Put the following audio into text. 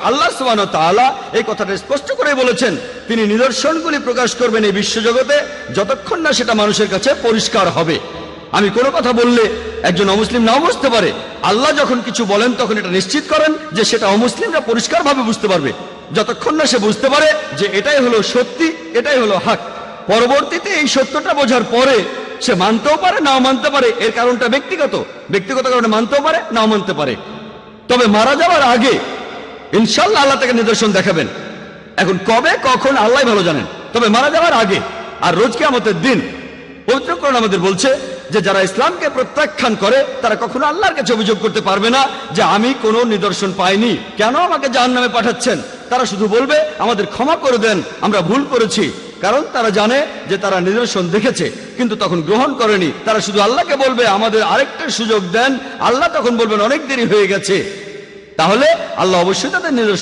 আল্লাহ সুবহানাহু ওয়া তাআলা এই কথাটা স্পষ্ট করে বলেছেন, তিনি নিদর্শনগুলি প্রকাশ করবেন এই বিশ্বজগতে যতক্ষণ না সেটা মানুষের কাছে পরিষ্কার হবে। আমি কোনো কথা বললে একজন অমুসলিম নাও বুঝতে পারে, আল্লাহ যখন কিছু বলেন তখন এটা নিশ্চিত করেন যে সেটা অমুসলিমরা পরিষ্কারভাবে বুঝতে পারবে। যতক্ষণ না সে বুঝতে পারে যে এটাই হলো সত্যি, এটাই হলো হক। পরবর্তীতে এই সত্যটা বোঝার পরে সে মানতেও পারে নাও মানতে পারে, এর কারণটা ব্যক্তিগত কারণে মানতেও পারে নাও মানতে পারে। তবে মারা যাওয়ার আগে ইনশাআল্লাহ আল্লাহ তাকে নিদর্শন দেখাবেন। এখন কবে কখন আল্লাহ ভালো জানেন, তবে মারা যাওয়ার আগে আর রোজ কিয়ামতের দিন পবিত্র কোরআন আমাদের বলছে যে যারা ইসলামকে প্রত্যাখ্যান করে তারা কখনো আল্লাহর কাছে অভিযোগ করতে পারবে না যে আমি কোনো নিদর্শন পাইনি, কেন আমাকে জাহান্নামে পাঠাচ্ছেন। তারা শুধু বলবে আমাদের ক্ষমা করে দেন, আমরা ভুল করেছি। কারণ তারা জানে যে তারা নিদর্শন দেখেছে কিন্তু তখন গ্রহণ করেনি। তারা শুধু আল্লাহকে বলবে আমাদের আরেকটা সুযোগ দেন। আল্লাহ তখন বলবেন অনেক দেরি হয়ে গেছে। তাহলে আল্লাহ অবশ্যই তাদের নিদর্শন